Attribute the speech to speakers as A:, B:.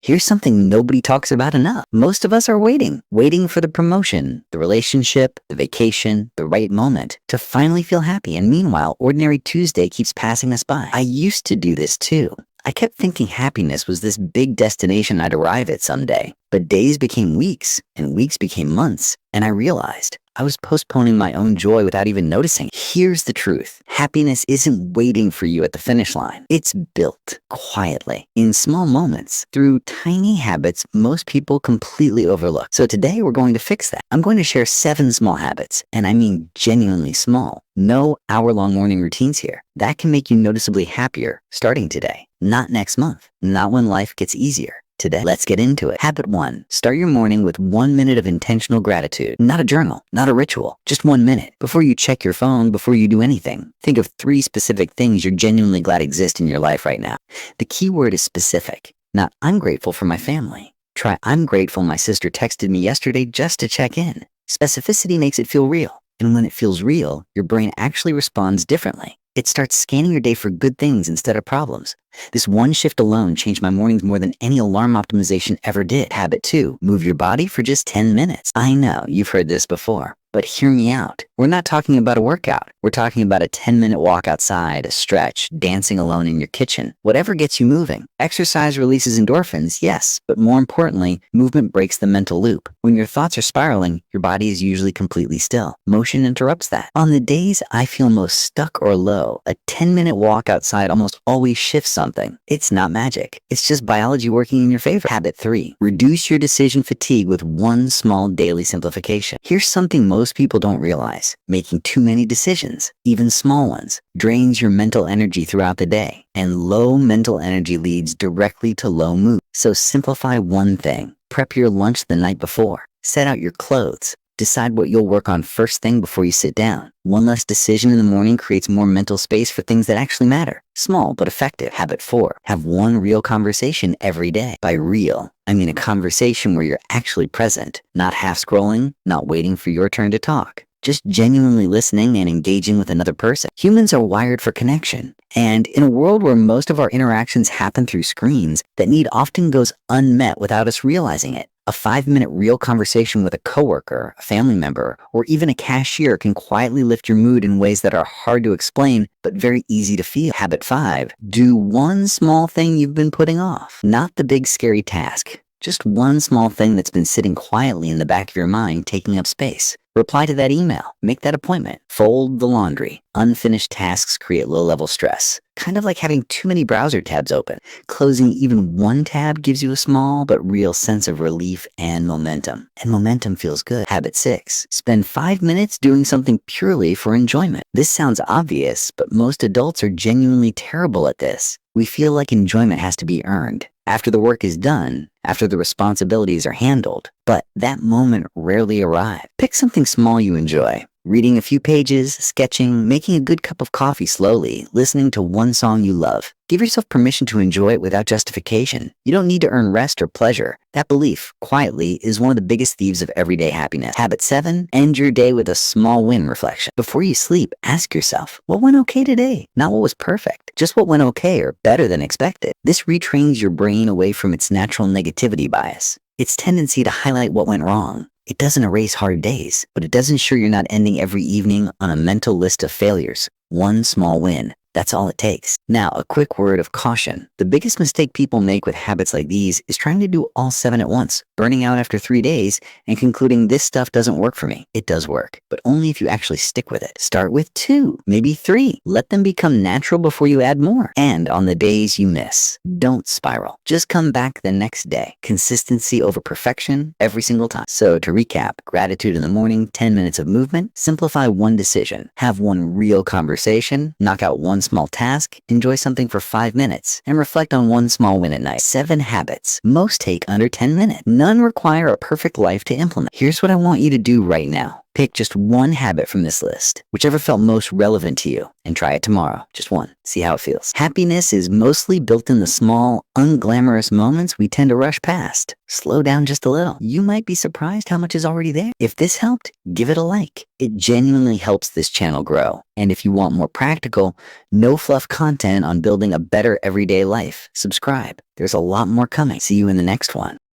A: Here's something nobody talks about enough. Most of us are waiting for the promotion, the relationship, the vacation, the right moment to finally feel happy. And meanwhile, ordinary Tuesday keeps passing us by. I used to do this too. I kept thinking happiness was this big destination I'd arrive at someday. But days became weeks, and weeks became months, and I realized I was postponing my own joy without even noticing. Here's the truth. Happiness isn't waiting for you at the finish line. It's built quietly, in small moments, through tiny habits most people completely overlook. So today we're going to fix that. I'm going to share 7 small habits, and I mean genuinely small. No hour-long morning routines here. That can make you noticeably happier starting today, not next month, not when life gets easier. Today, let's get into it. Habit 1. Start your morning with 1 minute of intentional gratitude. Not a journal, not a ritual, just 1 minute. Before you check your phone, before you do anything, think of 3 specific things you're genuinely glad exist in your life right now. The key word is specific, not I'm grateful for my family. Try I'm grateful my sister texted me yesterday just to check in. Specificity makes it feel real. And when it feels real, your brain actually responds differently. It starts scanning your day for good things instead of problems. This one shift alone changed my mornings more than any alarm optimization ever did. Habit 2, move your body for just 10 minutes. I know you've heard this before, but hear me out. We're not talking about a workout. We're talking about a 10-minute walk outside, a stretch, dancing alone in your kitchen, whatever gets you moving. Exercise releases endorphins, yes, but more importantly, movement breaks the mental loop. When your thoughts are spiraling, your body is usually completely still. Motion interrupts that. On the days I feel most stuck or low, a 10-minute walk outside almost always shifts something. It's not magic. It's just biology working in your favor. Habit 3, reduce your decision fatigue with 1 small daily simplification. Here's something most people don't realize. Making too many decisions, even small ones, drains your mental energy throughout the day. And low mental energy leads directly to low mood. So simplify one thing. Prep your lunch the night before. Set out your clothes. Decide what you'll work on first thing before you sit down. One less decision in the morning creates more mental space for things that actually matter. Small but effective. Habit 4, have 1 real conversation every day. By real, I mean a conversation where you're actually present, not half scrolling, not waiting for your turn to talk. Just genuinely listening and engaging with another person. Humans are wired for connection. And in a world where most of our interactions happen through screens, that need often goes unmet without us realizing it. A 5-minute real conversation with a coworker, a family member, or even a cashier can quietly lift your mood in ways that are hard to explain, but very easy to feel. Habit 5, do 1 small thing you've been putting off. Not the big scary task. Just 1 small thing that's been sitting quietly in the back of your mind, taking up space. Reply to that email. Make that appointment. Fold the laundry. Unfinished tasks create low-level stress. Kind of like having too many browser tabs open. Closing even 1 tab gives you a small but real sense of relief and momentum. And momentum feels good. Habit 6, spend 5 minutes doing something purely for enjoyment. This sounds obvious, but most adults are genuinely terrible at this. We feel like enjoyment has to be earned. After the work is done, after the responsibilities are handled. But that moment rarely arrives. Pick something small you enjoy. Reading a few pages, sketching, making a good cup of coffee slowly, listening to 1 song you love. Give yourself permission to enjoy it without justification. You don't need to earn rest or pleasure. That belief, quietly, is one of the biggest thieves of everyday happiness. Habit 7, end your day with a small win reflection. Before you sleep, ask yourself, what went okay today? Not what was perfect, just what went okay or better than expected. This retrains your brain away from its natural negativity bias, its tendency to highlight what went wrong. It doesn't erase hard days, but it does ensure you're not ending every evening on a mental list of failures. 1 small win. That's all it takes. Now, a quick word of caution. The biggest mistake people make with habits like these is trying to do all 7 at once, burning out after 3 days, and concluding this stuff doesn't work for me. It does work, but only if you actually stick with it. Start with 2, maybe 3. Let them become natural before you add more. And on the days you miss, don't spiral. Just come back the next day. Consistency over perfection every single time. So to recap, gratitude in the morning, 10 minutes of movement, simplify 1 decision, have 1 real conversation, knock out 1 small task, enjoy something for 5 minutes, and reflect on 1 small win at night. 7 habits. Most take under 10 minutes. None require a perfect life to implement. Here's what I want you to do right now. Pick just one habit from this list, whichever felt most relevant to you, and try it tomorrow. Just one. See how it feels. Happiness is mostly built in the small, unglamorous moments we tend to rush past. Slow down just a little. You might be surprised how much is already there. If this helped, give it a like. It genuinely helps this channel grow. And if you want more practical, no fluff content on building a better everyday life, subscribe. There's a lot more coming. See you in the next one.